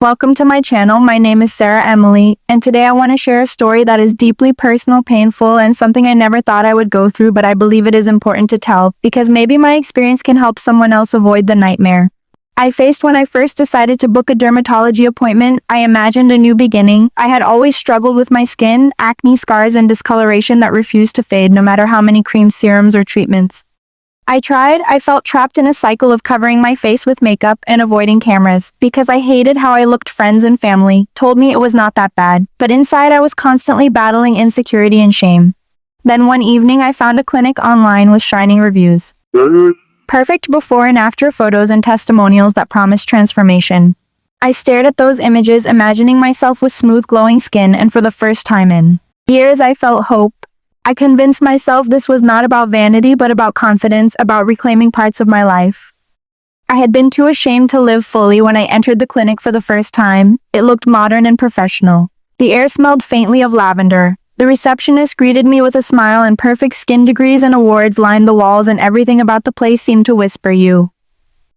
Welcome to my channel. My name is Sarah Emily, and today I want to share a story that is deeply personal, painful, and something I never thought I would go through, but I believe it is important to tell because maybe my experience can help someone else avoid the nightmare I faced when I first decided to book a dermatology appointment. I imagined a new beginning. I had always struggled with my skin, acne, scars, and discoloration that refused to fade no matter how many creams, serums, or treatments I felt trapped in a cycle of covering my face with makeup and avoiding cameras because I hated how I looked. Friends and family told me it was not that bad, but inside I was constantly battling insecurity and shame. Then one evening I found a clinic online with shining reviews. Perfect before and after photos and testimonials that promised transformation. I stared at those images, imagining myself with smooth, glowing skin, and for the first time in years I felt hope. I convinced myself this was not about vanity but about confidence, about reclaiming parts of my life I had been too ashamed to live fully. When I entered the clinic for the first time, it looked modern and professional. The air smelled faintly of lavender. The receptionist greeted me with a smile, and perfect skin degrees and awards lined the walls, and everything about the place seemed to whisper, "You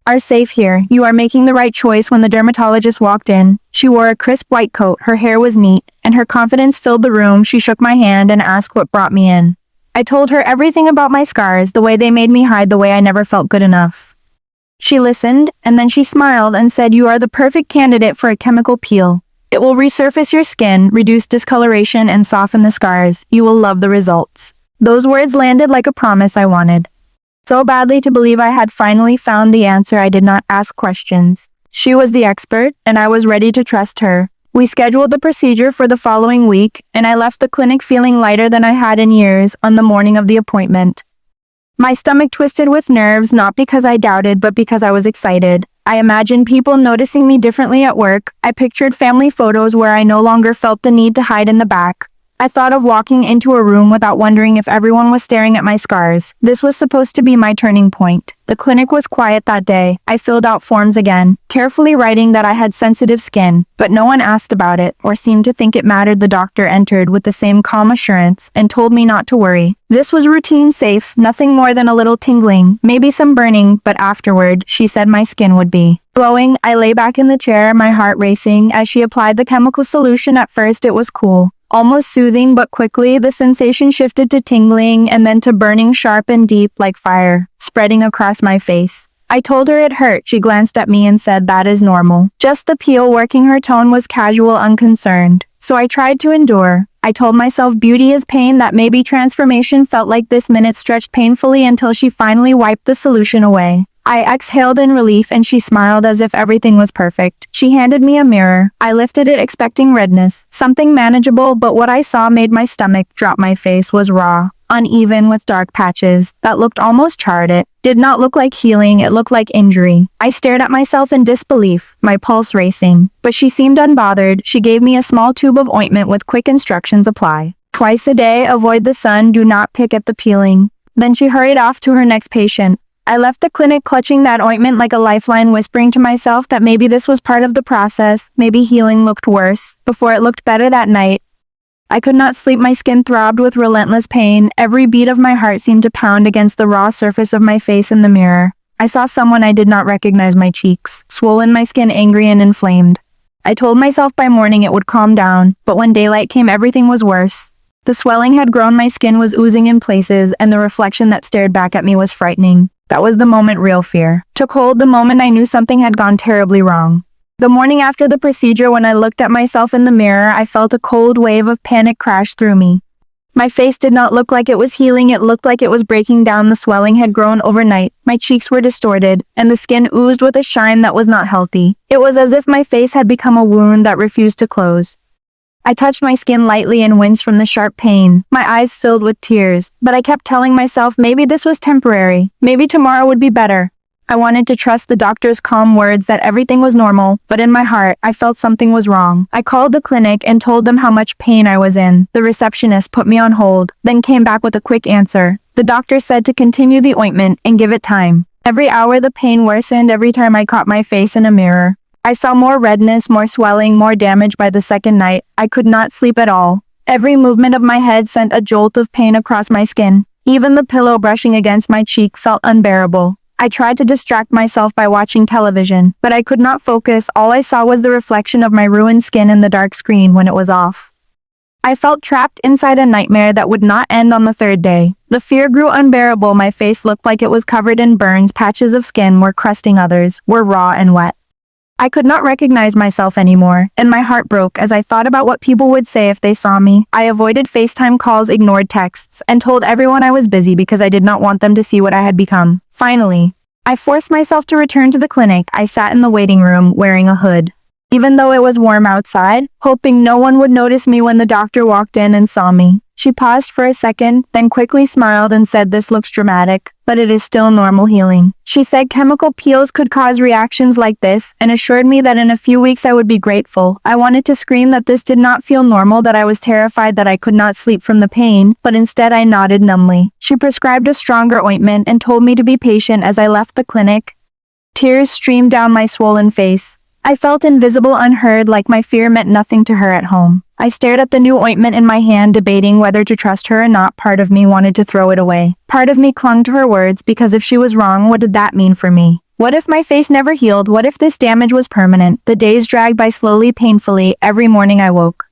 are safe here. You are making the right choice." When the dermatologist walked in, she wore a crisp white coat, her hair was neat, and her confidence filled the room. She shook my hand and asked what brought me in. I told her everything about my scars, the way they made me hide, the way I never felt good enough. She listened, and then she smiled and said, "You are the perfect candidate for a chemical peel. It will resurface your skin, reduce discoloration, and soften the scars. You will love the results." Those words landed like a promise I wanted so badly to believe. I had finally found the answer. I did not ask questions. She was the expert, and I was ready to trust her. We scheduled the procedure for the following week, and I left the clinic feeling lighter than I had in years. On the morning of the appointment, my stomach twisted with nerves, not because I doubted, but because I was excited. I imagined people noticing me differently at work. I pictured family photos where I no longer felt the need to hide in the back. I thought of walking into a room without wondering if everyone was staring at my scars. This was supposed to be my turning point. The clinic was quiet that day. I filled out forms again, carefully writing that I had sensitive skin, but no one asked about it or seemed to think it mattered. The doctor entered with the same calm assurance and told me not to worry. This was routine, safe, nothing more than a little tingling, maybe some burning, but afterward, she said my skin would be glowing. I lay back in the chair, my heart racing as she applied the chemical solution. At first it was cool, almost soothing, but quickly the sensation shifted to tingling and then to burning, sharp and deep like fire, spreading across my face. I told her it hurt. She glanced at me and said, "That is normal. Just the peel." Working. Her tone was casual, unconcerned. So I tried to endure. I told myself beauty is pain, that maybe transformation felt like this. Minutes stretched painfully until she finally wiped the solution away. I exhaled in relief, and she smiled as if everything was perfect. She handed me a mirror. I lifted it, expecting redness, something manageable, but what I saw made my stomach drop. My face was raw, uneven, with dark patches that looked almost charred. It did not look like healing, it looked like injury. I stared at myself in disbelief, my pulse racing, but she seemed unbothered. She gave me a small tube of ointment with quick instructions: apply twice a day, avoid the sun, do not pick at the peeling. Then she hurried off to her next patient. I left the clinic clutching that ointment like a lifeline, whispering to myself that maybe this was part of the process. Maybe healing looked worse before it looked better. That night, I could not sleep. My skin throbbed with relentless pain. Every beat of my heart seemed to pound against the raw surface of my face. In the mirror, I saw someone I did not recognize. My cheeks swollen, my skin angry and inflamed. I told myself by morning it would calm down, but when daylight came, everything was worse. The swelling had grown, my skin was oozing in places, and the reflection that stared back at me was frightening. That was the moment real fear took hold, the moment I knew something had gone terribly wrong. The morning after the procedure, when I looked at myself in the mirror, I felt a cold wave of panic crash through me. My face did not look like it was healing, it looked like it was breaking down. The swelling had grown overnight, my cheeks were distorted, and the skin oozed with a shine that was not healthy. It was as if my face had become a wound that refused to close. I touched my skin lightly and winced from the sharp pain. My eyes filled with tears, but I kept telling myself maybe this was temporary. Maybe tomorrow would be better. I wanted to trust the doctor's calm words that everything was normal, but in my heart, I felt something was wrong. I called the clinic and told them how much pain I was in. The receptionist put me on hold, then came back with a quick answer. The doctor said to continue the ointment and give it time. Every hour the pain worsened. Every time I caught my face in a mirror, I saw more redness, more swelling, more damage. By the second night, I could not sleep at all. Every movement of my head sent a jolt of pain across my skin. Even the pillow brushing against my cheek felt unbearable. I tried to distract myself by watching television, but I could not focus. All I saw was the reflection of my ruined skin in the dark screen when it was off. I felt trapped inside a nightmare that would not end on the third day. The fear grew unbearable. My face looked like it was covered in burns. Patches of skin were crusting, others were raw and wet. I could not recognize myself anymore, and my heart broke as I thought about what people would say if they saw me. I avoided FaceTime calls, ignored texts, and told everyone I was busy because I did not want them to see what I had become. Finally, I forced myself to return to the clinic. I sat in the waiting room wearing a hood, even though it was warm outside, hoping no one would notice me when the doctor walked in and saw me. She paused for a second, then quickly smiled and said, "This looks dramatic, but it is still normal healing." She said chemical peels could cause reactions like this and assured me that in a few weeks I would be grateful. I wanted to scream that this did not feel normal, that I was terrified, that I could not sleep from the pain, but instead I nodded numbly. She prescribed a stronger ointment and told me to be patient as I left the clinic. Tears streamed down my swollen face. I felt invisible, unheard, like my fear meant nothing to her at home. I stared at the new ointment in my hand, debating whether to trust her or not. Part of me wanted to throw it away. Part of me clung to her words, because if she was wrong, what did that mean for me? What if my face never healed? What if this damage was permanent? The days dragged by slowly, painfully. Every morning I woke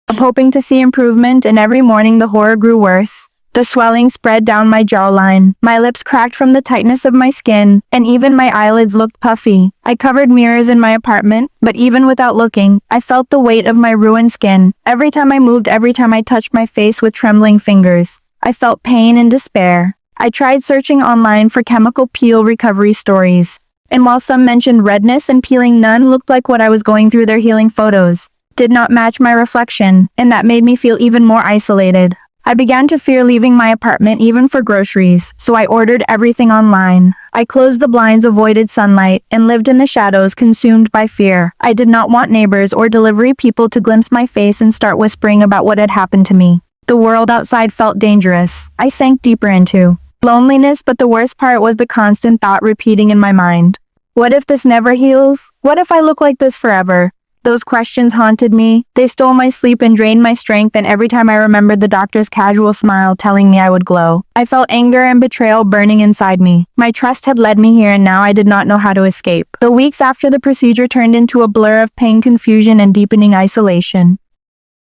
up hoping to see improvement, and every morning the horror grew worse. The swelling spread down my jawline, my lips cracked from the tightness of my skin, and even my eyelids looked puffy. I covered mirrors in my apartment, but even without looking, I felt the weight of my ruined skin. Every time I moved, every time I touched my face with trembling fingers, I felt pain and despair. I tried searching online for chemical peel recovery stories, and while some mentioned redness and peeling, none looked like what I was going through. Their healing photos did not match my reflection, and that made me feel even more isolated. I began to fear leaving my apartment even for groceries, so I ordered everything online. I closed the blinds, avoided sunlight, and lived in the shadows, consumed by fear. I did not want neighbors or delivery people to glimpse my face and start whispering about what had happened to me. The world outside felt dangerous. I sank deeper into loneliness, but the worst part was the constant thought repeating in my mind. What if this never heals? What if I look like this forever? Those questions haunted me. They stole my sleep and drained my strength, and every time I remembered the doctor's casual smile telling me I would glow, I felt anger and betrayal burning inside me. My trust had led me here, and now I did not know how to escape. The weeks after the procedure turned into a blur of pain, confusion, and deepening isolation.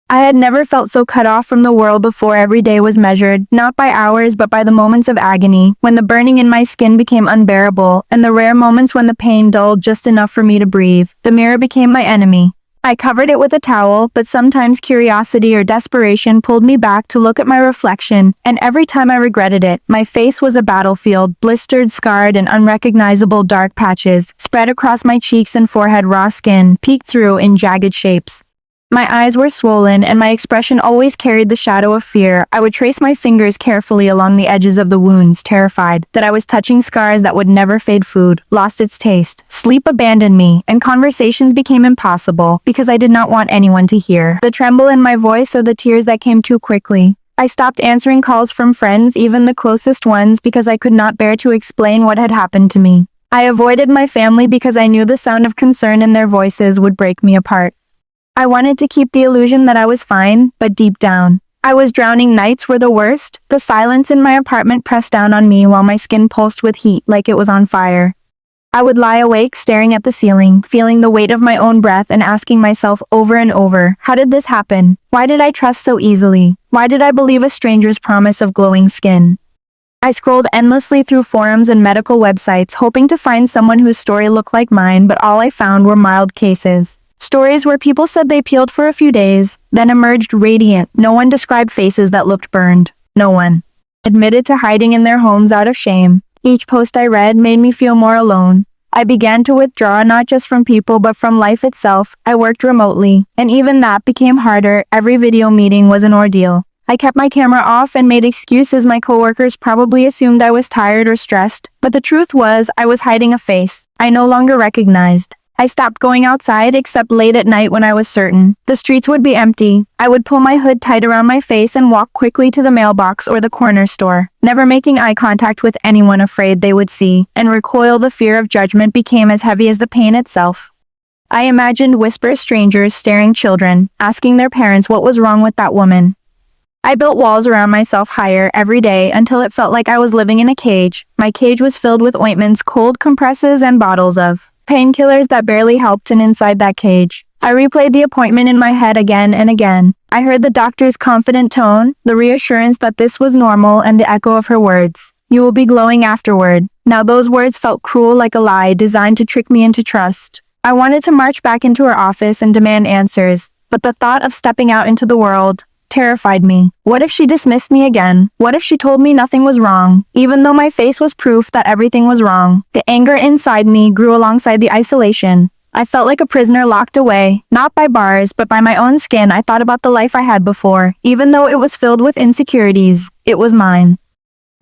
I had never felt so cut off from the world before. Every day was measured, not by hours but by the moments of agony, when the burning in my skin became unbearable, and the rare moments when the pain dulled just enough for me to breathe. The mirror became my enemy. I covered it with a towel, but sometimes curiosity or desperation pulled me back to look at my reflection, and every time I regretted it. My face was a battlefield, blistered, scarred, and unrecognizable. Dark patches spread across my cheeks and forehead. Raw skin peeked through in jagged shapes. My eyes were swollen, and my expression always carried the shadow of fear. I would trace my fingers carefully along the edges of the wounds, terrified that I was touching scars that would never fade. Food lost its taste, sleep abandoned me, and conversations became impossible because I did not want anyone to hear the tremble in my voice or the tears that came too quickly. I stopped answering calls from friends, even the closest ones, because I could not bear to explain what had happened to me. I avoided my family because I knew the sound of concern in their voices would break me apart. I wanted to keep the illusion that I was fine, but deep down, I was drowning. Nights were the worst. The silence in my apartment pressed down on me while my skin pulsed with heat like it was on fire. I would lie awake, staring at the ceiling, feeling the weight of my own breath and asking myself over and over, how did this happen? Why did I trust so easily? Why did I believe a stranger's promise of glowing skin? I scrolled endlessly through forums and medical websites, hoping to find someone whose story looked like mine, but all I found were mild cases. Stories where people said they peeled for a few days, then emerged radiant. No one described faces that looked burned. No one admitted to hiding in their homes out of shame. Each post I read made me feel more alone. I began to withdraw, not just from people but from life itself. I worked remotely, and even that became harder. Every video meeting was an ordeal. I kept my camera off and made excuses. My coworkers probably assumed I was tired or stressed, but the truth was I was hiding a face I no longer recognized. I stopped going outside except late at night when I was certain the streets would be empty. I would pull my hood tight around my face and walk quickly to the mailbox or the corner store, never making eye contact with anyone, afraid they would see and recoil. The fear of judgment became as heavy as the pain itself. I imagined whisper strangers staring, children asking their parents what was wrong with that woman. I built walls around myself higher every day until it felt like I was living in a cage. My cage was filled with ointments, cold compresses, and bottles of painkillers that barely helped, and inside that cage, I replayed the appointment in my head again and again. I heard the doctor's confident tone, the reassurance that this was normal, and the echo of her words. "You will be glowing afterward." Now those words felt cruel, like a lie designed to trick me into trust. I wanted to march back into her office and demand answers, but the thought of stepping out into the world terrified me. What if she dismissed me again? What if she told me nothing was wrong, even though my face was proof that everything was wrong? The anger inside me grew alongside the isolation. I felt like a prisoner locked away, not by bars, but by my own skin. I thought about the life I had before. Even though it was filled with insecurities, it was mine.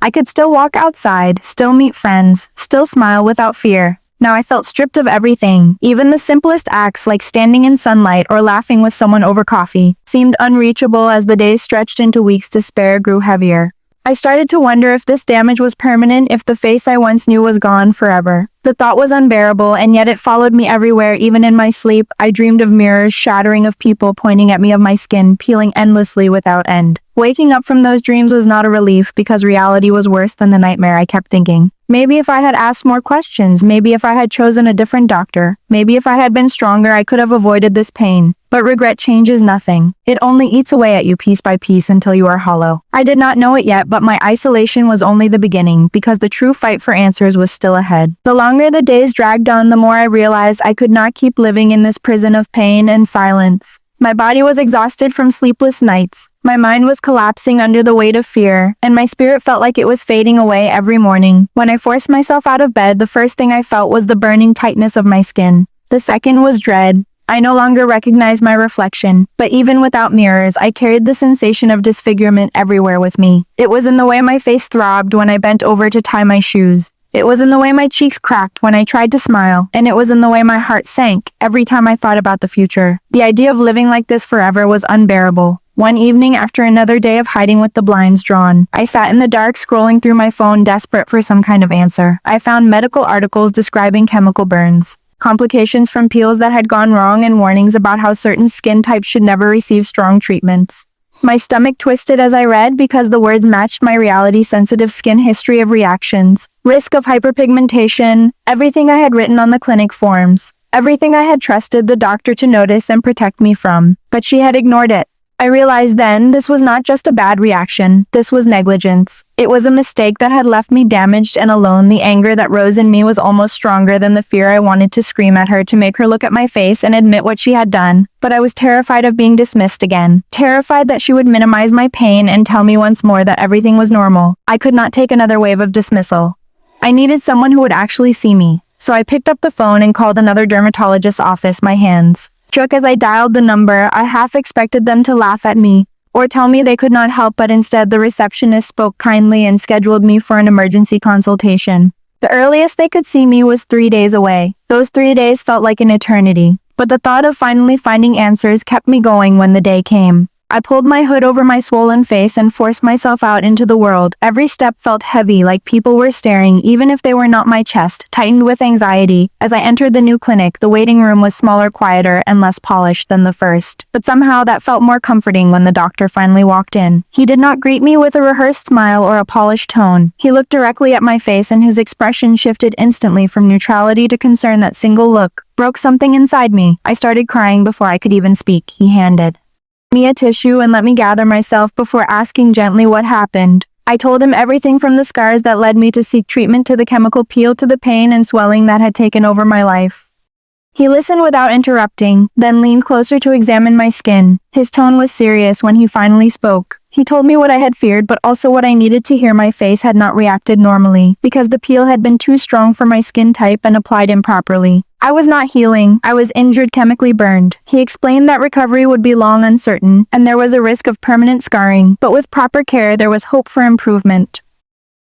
I could still walk outside, still meet friends, still smile without fear. Now I felt stripped of everything. Even the simplest acts, like standing in sunlight or laughing with someone over coffee, seemed unreachable. As the days stretched into weeks, despair grew heavier. I started to wonder if this damage was permanent, if the face I once knew was gone forever. The thought was unbearable, and yet it followed me everywhere. Even in my sleep, I dreamed of mirrors shattering, of people pointing at me, of my skin peeling endlessly without end. Waking up from those dreams was not a relief, because reality was worse than the nightmare. I kept thinking, maybe if I had asked more questions, maybe if I had chosen a different doctor, maybe if I had been stronger, I could have avoided this pain. But regret changes nothing. It only eats away at you piece by piece until you are hollow. I did not know it yet, but my isolation was only the beginning, because the true fight for answers was still ahead. The longer the days dragged on, the more I realized I could not keep living in this prison of pain and silence. My body was exhausted from sleepless nights. My mind was collapsing under the weight of fear, and my spirit felt like it was fading away every morning. When I forced myself out of bed, the first thing I felt was the burning tightness of my skin. The second was dread. I no longer recognized my reflection, but even without mirrors, I carried the sensation of disfigurement everywhere with me. It was in the way my face throbbed when I bent over to tie my shoes. It was in the way my cheeks cracked when I tried to smile, and it was in the way my heart sank every time I thought about the future. The idea of living like this forever was unbearable. One evening, after another day of hiding with the blinds drawn, I sat in the dark scrolling through my phone, desperate for some kind of answer. I found medical articles describing chemical burns, complications from peels that had gone wrong, and warnings about how certain skin types should never receive strong treatments. My stomach twisted as I read, because the words matched my reality-sensitive skin history of reactions, risk of hyperpigmentation, everything I had written on the clinic forms, everything I had trusted the doctor to notice and protect me from. But she had ignored it. I realized then this was not just a bad reaction, this was negligence. It was a mistake that had left me damaged and alone. The anger that rose in me was almost stronger than the fear. I wanted to scream at her, to make her look at my face and admit what she had done. But I was terrified of being dismissed again, terrified that she would minimize my pain and tell me once more that everything was normal. I could not take another wave of dismissal. I needed someone who would actually see me. So I picked up the phone and called another dermatologist's office. My hands shook as I dialed the number. I half expected them to laugh at me or tell me they could not help, but instead the receptionist spoke kindly and scheduled me for an emergency consultation. The earliest they could see me was 3 days away. Those 3 days felt like an eternity, but the thought of finally finding answers kept me going. When the day came, I pulled my hood over my swollen face and forced myself out into the world. Every step felt heavy, like people were staring, even if they were not. My chest tightened with anxiety. As I entered the new clinic, the waiting room was smaller, quieter, and less polished than the first. But somehow that felt more comforting when the doctor finally walked in. He did not greet me with a rehearsed smile or a polished tone. He looked directly at my face, and his expression shifted instantly from neutrality to concern. That single look broke something inside me. I started crying before I could even speak. He handed me a tissue and let me gather myself before asking gently what happened. I told him everything, from the scars that led me to seek treatment to the chemical peel to the pain and swelling that had taken over my life. He listened without interrupting, then leaned closer to examine my skin. His tone was serious when he finally spoke. He told me what I had feared, but also what I needed to hear. My face had not reacted normally, because the peel had been too strong for my skin type and applied improperly. I was not healing, I was injured, chemically burned. He explained that recovery would be long, uncertain, and there was a risk of permanent scarring, but with proper care there was hope for improvement.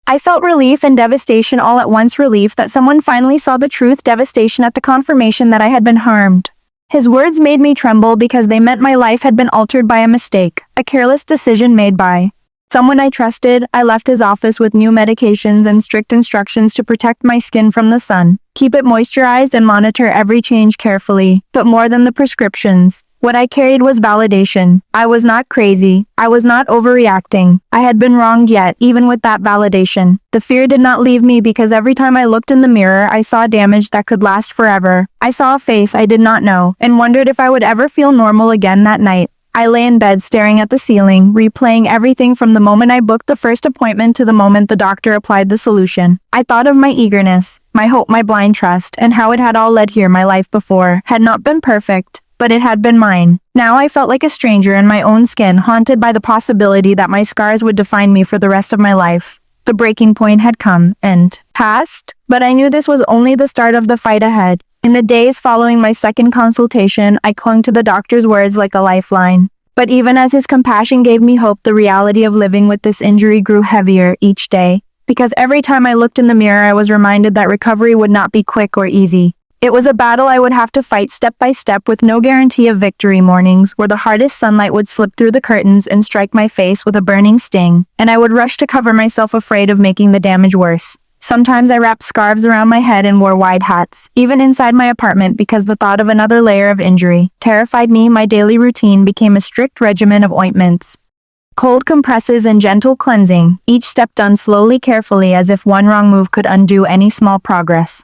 I felt relief and devastation all at once. Relief that someone finally saw the truth, devastation at the confirmation that I had been harmed. His words made me tremble, because they meant my life had been altered by a mistake, a careless decision made by someone I trusted. I left his office with new medications and strict instructions to protect my skin from the sun, keep it moisturized, and monitor every change carefully. But more than the prescriptions, What I carried was validation. I was not crazy. I was not overreacting. I had been wronged yet, even with that validation. The fear did not leave me because every time I looked in the mirror, I saw damage that could last forever. I saw a face I did not know and wondered if I would ever feel normal again that night. I lay in bed staring at the ceiling, replaying everything from the moment I booked the first appointment to the moment the doctor applied the solution. I thought of my eagerness, my hope, my blind trust, and how it had all led here. My life before had not been perfect, but it had been mine. Now I felt like a stranger in my own skin, haunted by the possibility that my scars would define me for the rest of my life. The breaking point had come and passed, but I knew this was only the start of the fight ahead. In the days following my second consultation, I clung to the doctor's words like a lifeline. But even as his compassion gave me hope, the reality of living with this injury grew heavier each day. Because every time I looked in the mirror, I was reminded that recovery would not be quick or easy. It was a battle I would have to fight step by step with no guarantee of victory. Mornings where the hardest sunlight would slip through the curtains and strike my face with a burning sting, and I would rush to cover myself, afraid of making the damage worse. Sometimes I wrapped scarves around my head and wore wide hats, even inside my apartment, because the thought of another layer of injury terrified me. My daily routine became a strict regimen of ointments, cold compresses, and gentle cleansing, each step done slowly, carefully, as if one wrong move could undo any small progress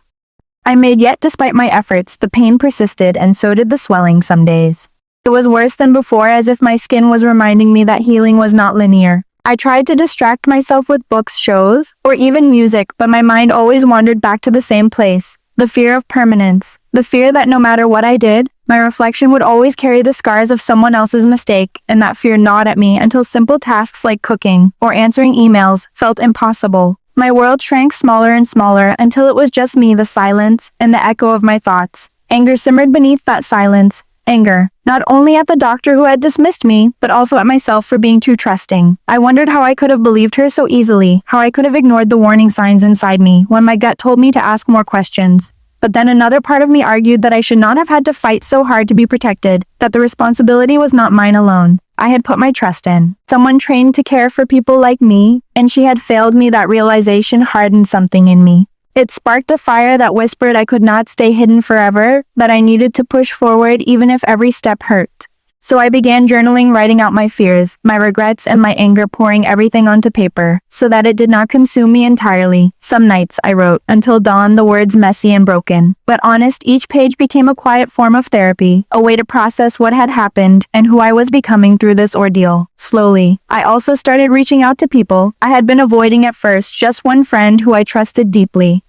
I made. Yet despite my efforts, the pain persisted, and so did the swelling. Some days it was worse than before, as if my skin was reminding me that healing was not linear. I tried to distract myself with books, shows, or even music, but my mind always wandered back to the same place. The fear of permanence. The fear that no matter what I did, my reflection would always carry the scars of someone else's mistake, and that fear gnawed at me until simple tasks like cooking or answering emails felt impossible. My world shrank smaller and smaller until it was just me, the silence, and the echo of my thoughts. Anger simmered beneath that silence. Anger, not only at the doctor who had dismissed me, but also at myself for being too trusting. I wondered how I could have believed her so easily, how I could have ignored the warning signs inside me when my gut told me to ask more questions. But then another part of me argued that I should not have had to fight so hard to be protected, that the responsibility was not mine alone. I had put my trust in someone trained to care for people like me, and she had failed me. That realization hardened something in me. It sparked a fire that whispered I could not stay hidden forever, that I needed to push forward even if every step hurt. So I began journaling, writing out my fears, my regrets, and my anger, pouring everything onto paper so that it did not consume me entirely. Some nights I wrote until dawn, the words messy and broken, but honest. Each page became a quiet form of therapy, a way to process what had happened and who I was becoming through this ordeal. Slowly, I also started reaching out to people I had been avoiding at first, just one friend who I trusted deeply.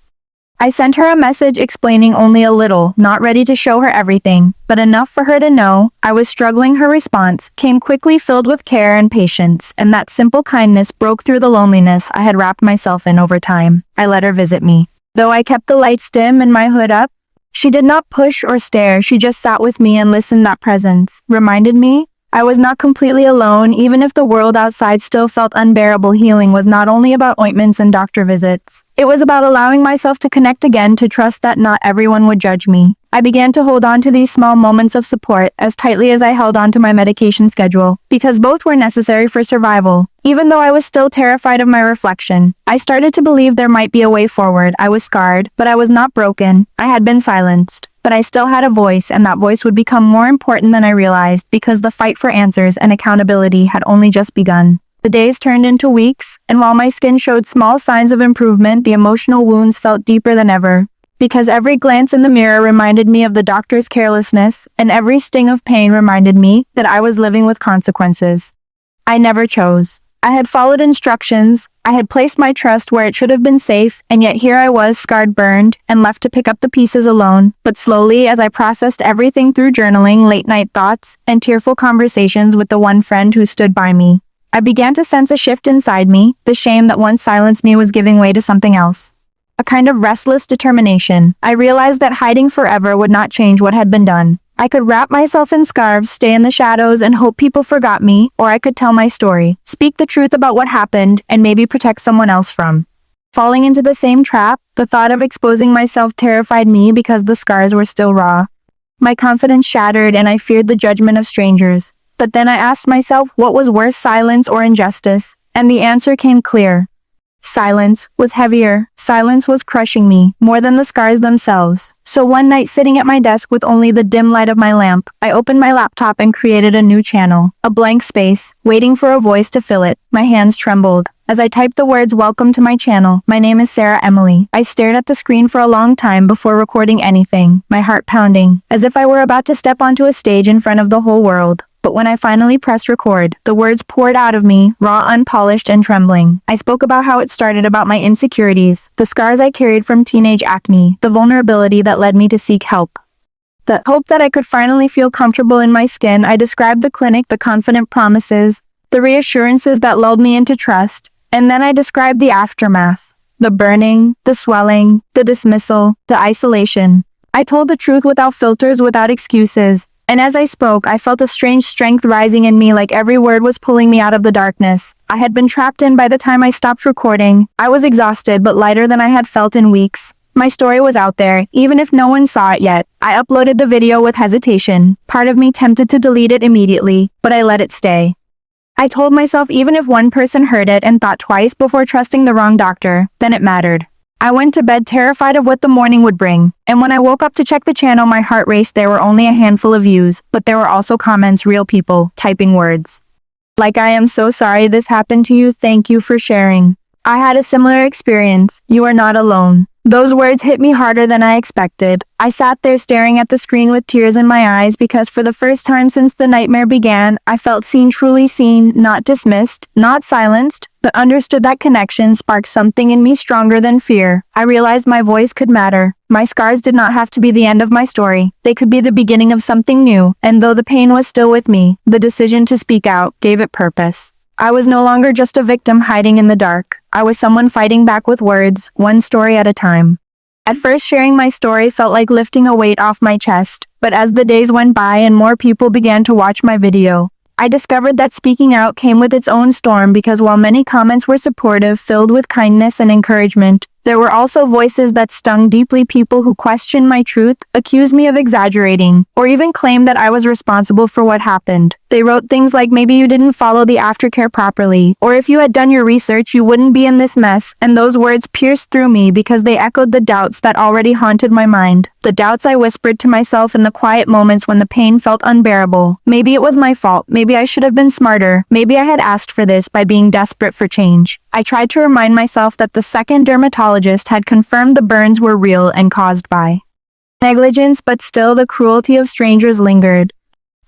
I sent her a message explaining only a little, not ready to show her everything, but enough for her to know I was struggling. Her response came quickly, filled with care and patience, and that simple kindness broke through the loneliness I had wrapped myself in over time. I let her visit me. Though I kept the lights dim and my hood up, she did not push or stare. She just sat with me and listened. That presence reminded me I was not completely alone, even if the world outside still felt unbearable. Healing was not only about ointments and doctor visits. It was about allowing myself to connect again, to trust that not everyone would judge me. I began to hold on to these small moments of support as tightly as I held on to my medication schedule, because both were necessary for survival. Even though I was still terrified of my reflection, I started to believe there might be a way forward. I was scarred, but I was not broken. I had been silenced, but I still had a voice, and that voice would become more important than I realized, because the fight for answers and accountability had only just begun. The days turned into weeks, and while my skin showed small signs of improvement, the emotional wounds felt deeper than ever. Because every glance in the mirror reminded me of the doctor's carelessness, and every sting of pain reminded me that I was living with consequences I never chose. I had followed instructions, I had placed my trust where it should have been safe, and yet here I was, scarred, burned, and left to pick up the pieces alone. But slowly, as I processed everything through journaling, late-night thoughts, and tearful conversations with the one friend who stood by me, I began to sense a shift inside me. The shame that once silenced me was giving way to something else. A kind of restless determination. I realized that hiding forever would not change what had been done. I could wrap myself in scarves, stay in the shadows, and hope people forgot me, or I could tell my story, speak the truth about what happened, and maybe protect someone else from falling into the same trap. The thought of exposing myself terrified me because the scars were still raw. My confidence shattered, and I feared the judgment of strangers. But then I asked myself, what was worse, silence or injustice? And the answer came clear. Silence was heavier. Silence was crushing me, more than the scars themselves. So one night, sitting at my desk with only the dim light of my lamp, I opened my laptop and created a new channel. A blank space, waiting for a voice to fill it. My hands trembled. As I typed the words, "Welcome to my channel. My name is Sarah Emily." I stared at the screen for a long time before recording anything, my heart pounding, as if I were about to step onto a stage in front of the whole world. But when I finally pressed record, the words poured out of me, raw, unpolished, and trembling. I spoke about how it started, about my insecurities, the scars I carried from teenage acne, the vulnerability that led me to seek help. The hope that I could finally feel comfortable in my skin. I described the clinic, the confident promises, the reassurances that lulled me into trust. And then I described the aftermath. The burning, the swelling, the dismissal, the isolation. I told the truth without filters, without excuses. And as I spoke, I felt a strange strength rising in me, like every word was pulling me out of the darkness I had been trapped in. By the time I stopped recording, I was exhausted but lighter than I had felt in weeks. My story was out there, even if no one saw it yet. I uploaded the video with hesitation. Part of me tempted to delete it immediately, but I let it stay. I told myself even if one person heard it and thought twice before trusting the wrong doctor, then it mattered. I went to bed terrified of what the morning would bring, and when I woke up to check the channel, my heart raced. There were only a handful of views, but there were also comments, real people, typing words. Like, "I am so sorry this happened to you, thank you for sharing. I had a similar experience, you are not alone." Those words hit me harder than I expected. I sat there staring at the screen with tears in my eyes because for the first time since the nightmare began, I felt seen, truly seen, not dismissed, not silenced, but understood. That connection sparked something in me stronger than fear. I realized my voice could matter. My scars did not have to be the end of my story. They could be the beginning of something new, and though the pain was still with me, the decision to speak out gave it purpose. I was no longer just a victim hiding in the dark. I was someone fighting back with words, one story at a time. At first, sharing my story felt like lifting a weight off my chest, but as the days went by and more people began to watch my video, I discovered that speaking out came with its own storm, because while many comments were supportive, filled with kindness and encouragement, there were also voices that stung deeply. People who questioned my truth, accused me of exaggerating, or even claimed that I was responsible for what happened. They wrote things like, "Maybe you didn't follow the aftercare properly," or "If you had done your research, you wouldn't be in this mess." And those words pierced through me because they echoed the doubts that already haunted my mind. The doubts I whispered to myself in the quiet moments when the pain felt unbearable. Maybe it was my fault. Maybe I should have been smarter. Maybe I had asked for this by being desperate for change. I tried to remind myself that the second dermatologist had confirmed the burns were real and caused by negligence, but still the cruelty of strangers lingered.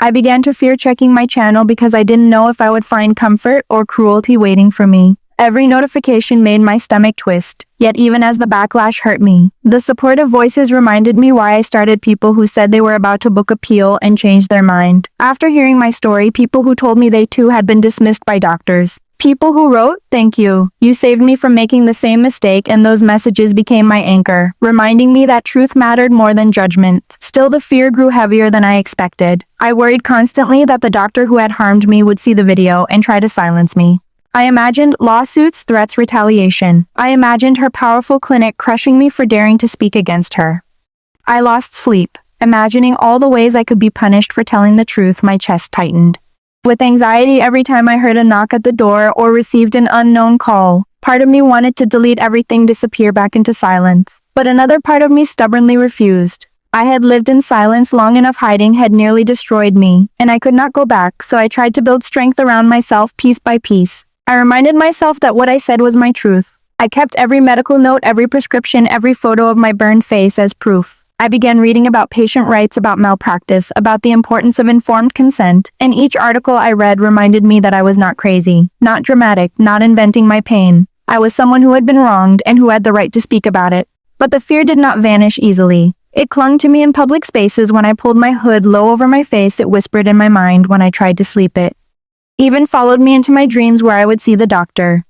I began to fear checking my channel because I didn't know if I would find comfort or cruelty waiting for me. Every notification made my stomach twist, yet even as the backlash hurt me, the supportive voices reminded me why I started. People who said they were about to book a peel and change their mind. After hearing my story, people who told me they too had been dismissed by doctors. People who wrote, "Thank you. You saved me from making the same mistake," and those messages became my anchor, reminding me that truth mattered more than judgment. Still, the fear grew heavier than I expected. I worried constantly that the doctor who had harmed me would see the video and try to silence me. I imagined lawsuits, threats, retaliation. I imagined her powerful clinic crushing me for daring to speak against her. I lost sleep, imagining all the ways I could be punished for telling the truth. My chest tightened with anxiety every time I heard a knock at the door or received an unknown call. Part of me wanted to delete everything, disappear back into silence. But another part of me stubbornly refused. I had lived in silence long enough. Hiding had nearly destroyed me, and I could not go back, so I tried to build strength around myself piece by piece. I reminded myself that what I said was my truth. I kept every medical note, every prescription, every photo of my burned face as proof. I began reading about patient rights, about malpractice, about the importance of informed consent, and each article I read reminded me that I was not crazy, not dramatic, not inventing my pain. I was someone who had been wronged and who had the right to speak about it. But the fear did not vanish easily. It clung to me in public spaces. When I pulled my hood low over my face, it whispered in my mind when I tried to sleep. It even followed me into my dreams where I would see the doctor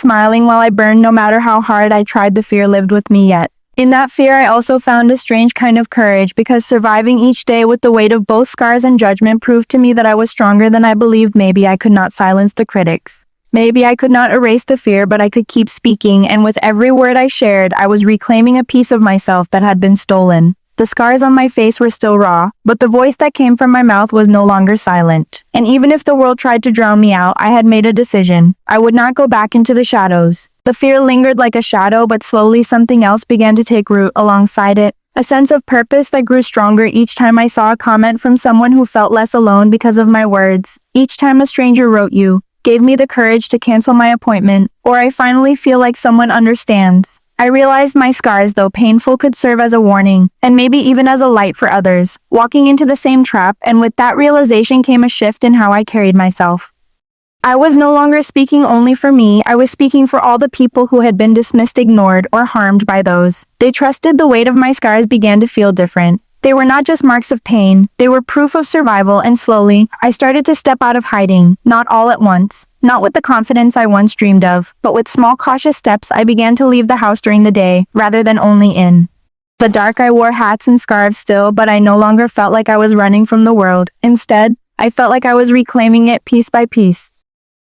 smiling while I burned. No matter how hard I tried, the fear lived with me yet. In that fear, I also found a strange kind of courage, because surviving each day with the weight of both scars and judgment proved to me that I was stronger than I believed. Maybe I could not silence the critics. Maybe I could not erase the fear, but I could keep speaking, and with every word I shared, I was reclaiming a piece of myself that had been stolen. The scars on my face were still raw, but the voice that came from my mouth was no longer silent. And even if the world tried to drown me out, I had made a decision. I would not go back into the shadows. The fear lingered like a shadow, but slowly something else began to take root alongside it. A sense of purpose that grew stronger each time I saw a comment from someone who felt less alone because of my words. Each time a stranger wrote you, gave me the courage to cancel my appointment, or I finally feel like someone understands. I realized my scars, though painful, could serve as a warning, and maybe even as a light for others, walking into the same trap, and with that realization came a shift in how I carried myself. I was no longer speaking only for me, I was speaking for all the people who had been dismissed, ignored, or harmed by those they trusted. The weight of my scars began to feel different. They were not just marks of pain, they were proof of survival, and slowly, I started to step out of hiding, not all at once, not with the confidence I once dreamed of, but with small cautious steps. I began to leave the house during the day, rather than only in the dark. I wore hats and scarves still, but I no longer felt like I was running from the world. Instead, I felt like I was reclaiming it piece by piece.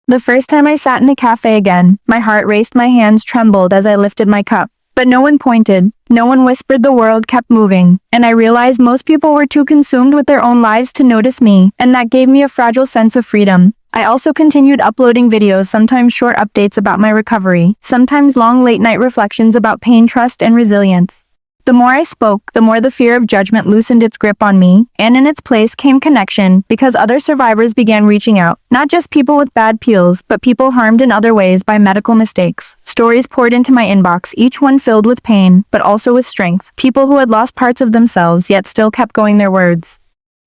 The first time I sat in a cafe again, my heart raced, my hands trembled as I lifted my cup. But no one pointed, no one whispered, the world kept moving, and I realized most people were too consumed with their own lives to notice me, and that gave me a fragile sense of freedom. I also continued uploading videos, sometimes short updates about my recovery, sometimes long late-night reflections about pain, trust, and resilience. The more I spoke, the more the fear of judgment loosened its grip on me, and in its place came connection, because other survivors began reaching out. Not just people with bad peels, but people harmed in other ways by medical mistakes. Stories poured into my inbox, each one filled with pain, but also with strength. People who had lost parts of themselves, yet still kept going. Their words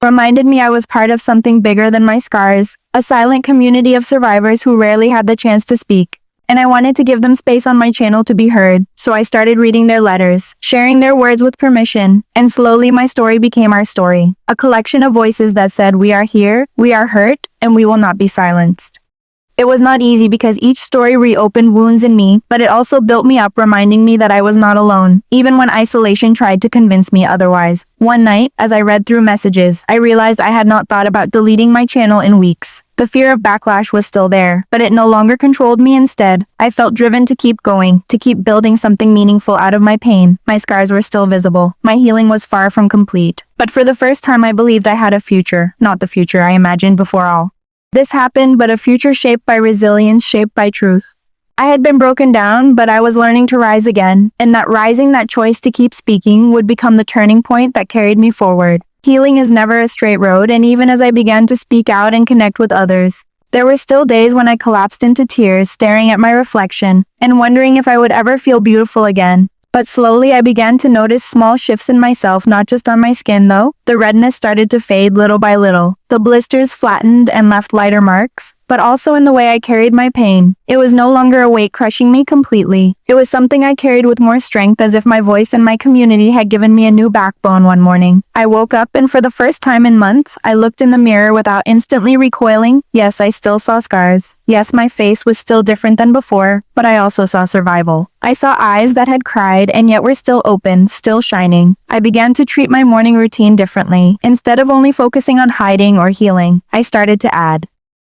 reminded me I was part of something bigger than my scars, a silent community of survivors who rarely had the chance to speak. And I wanted to give them space on my channel to be heard, so I started reading their letters, sharing their words with permission, and slowly my story became our story, a collection of voices that said, we are here, we are hurt, and we will not be silenced. It was not easy because each story reopened wounds in me, but it also built me up, reminding me that I was not alone, even when isolation tried to convince me otherwise. One night, as I read through messages, I realized I had not thought about deleting my channel in weeks. The fear of backlash was still there, but it no longer controlled me. Instead, I felt driven to keep going, to keep building something meaningful out of my pain. My scars were still visible. My healing was far from complete. But for the first time, I believed I had a future, not the future I imagined before all this happened, but a future shaped by resilience, shaped by truth. I had been broken down, but I was learning to rise again, and that rising, that choice to keep speaking, would become the turning point that carried me forward. Healing is never a straight road, and even as I began to speak out and connect with others, there were still days when I collapsed into tears, staring at my reflection, and wondering if I would ever feel beautiful again. But slowly I began to notice small shifts in myself, not just on my skin though. The redness started to fade little by little. The blisters flattened and left lighter marks, but also in the way I carried my pain. It was no longer a weight crushing me completely. It was something I carried with more strength, as if my voice and my community had given me a new backbone. One morning, I woke up, and for the first time in months, I looked in the mirror without instantly recoiling. Yes, I still saw scars. Yes, my face was still different than before, but I also saw survival. I saw eyes that had cried and yet were still open, still shining. I began to treat my morning routine differently. Instead of only focusing on hiding or healing, I started to add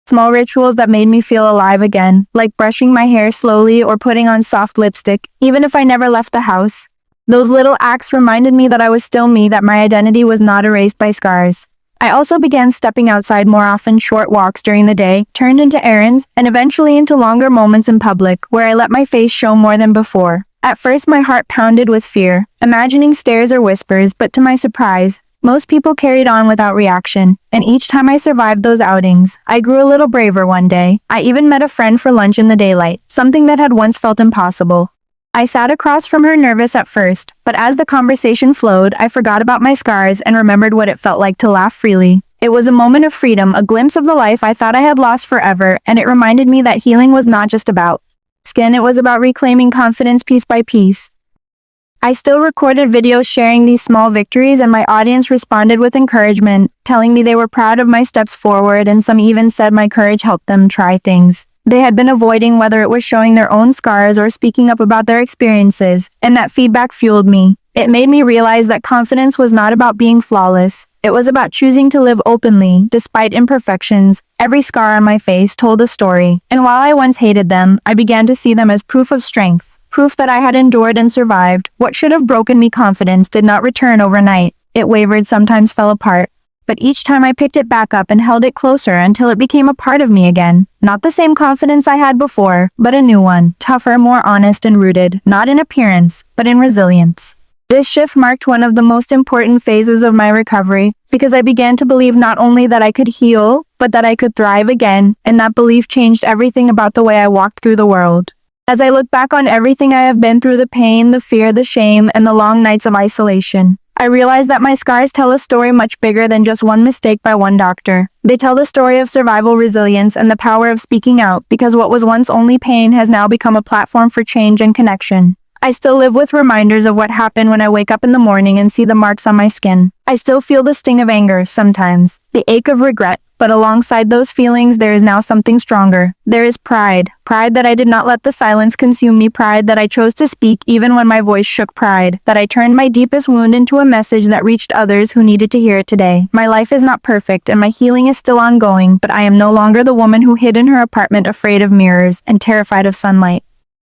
small rituals that made me feel alive again, like brushing my hair slowly or putting on soft lipstick, even if I never left the house. Those little acts reminded me that I was still me, that my identity was not erased by scars. I also began stepping outside more often. Short walks during the day turned into errands, and eventually into longer moments in public, where I let my face show more than before. At first, my heart pounded with fear, imagining stares or whispers, but to my surprise, most people carried on without reaction, and each time I survived those outings, I grew a little braver. One day, I even met a friend for lunch in the daylight, something that had once felt impossible. I sat across from her, nervous at first, but as the conversation flowed, I forgot about my scars and remembered what it felt like to laugh freely. It was a moment of freedom, a glimpse of the life I thought I had lost forever, and it reminded me that healing was not just about skin, it was about reclaiming confidence piece by piece. I still recorded videos sharing these small victories, and my audience responded with encouragement, telling me they were proud of my steps forward, and some even said my courage helped them try things they had been avoiding, whether it was showing their own scars or speaking up about their experiences, and that feedback fueled me. It made me realize that confidence was not about being flawless. It was about choosing to live openly, despite imperfections. Every scar on my face told a story, and while I once hated them, I began to see them as proof of strength. Proof that I had endured and survived. What should have broken me, confidence, did not return overnight. It wavered, sometimes fell apart. but each time I picked it back up and held it closer until it became a part of me again. Not the same confidence I had before, but a new one, tougher, more honest and rooted, not in appearance, but in resilience. This shift marked one of the most important phases of my recovery, because I began to believe not only that I could heal, but that I could thrive again, and that belief changed everything about the way I walked through the world. As I look back on everything I have been through, the pain, the fear, the shame, and the long nights of isolation, I realize that my scars tell a story much bigger than just one mistake by one doctor. They tell the story of survival, resilience, and the power of speaking out, because what was once only pain has now become a platform for change and connection. I still live with reminders of what happened when I wake up in the morning and see the marks on my skin. I still feel the sting of anger sometimes, the ache of regret, but alongside those feelings there is now something stronger. There is pride. Pride that I did not let the silence consume me, pride that I chose to speak even when my voice shook, pride that I turned my deepest wound into a message that reached others who needed to hear it today. My life is not perfect and my healing is still ongoing, but I am no longer the woman who hid in her apartment afraid of mirrors and terrified of sunlight.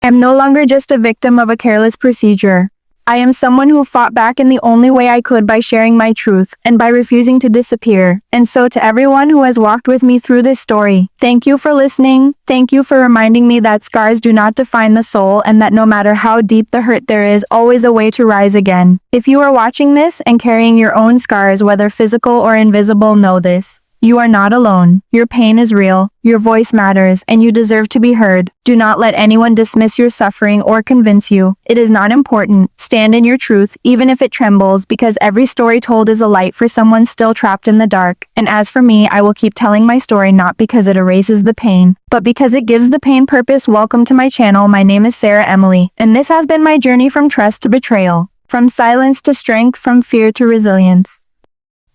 I am no longer just a victim of a careless procedure. I am someone who fought back in the only way I could, by sharing my truth and by refusing to disappear. And so to everyone who has walked with me through this story, thank you for listening. Thank you for reminding me that scars do not define the soul and that no matter how deep the hurt, there is always a way to rise again. If you are watching this and carrying your own scars, whether physical or invisible, know this. You are not alone. Your pain is real, your voice matters, and you deserve to be heard. Do not let anyone dismiss your suffering or convince you it is not important. Stand in your truth, even if it trembles, because every story told is a light for someone still trapped in the dark. And as for me, I will keep telling my story, not because it erases the pain, but because it gives the pain purpose. Welcome to my channel. My name is Sarah Emily, and this has been my journey from trust to betrayal, from silence to strength, from fear to resilience.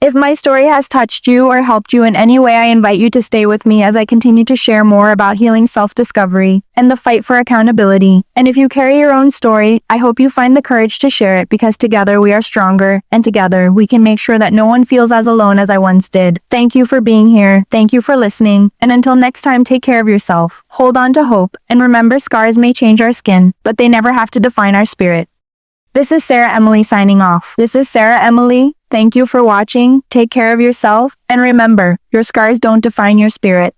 If my story has touched you or helped you in any way, I invite you to stay with me as I continue to share more about healing, self-discovery, and the fight for accountability. And if you carry your own story, I hope you find the courage to share it, because together we are stronger, and together we can make sure that no one feels as alone as I once did. Thank you for being here. Thank you for listening. And until next time, take care of yourself. Hold on to hope. And remember, scars may change our skin, but they never have to define our spirit. This is Sarah Emily signing off. This is Sarah Emily. Thank you for watching. Take care of yourself. And remember, your scars don't define your spirit.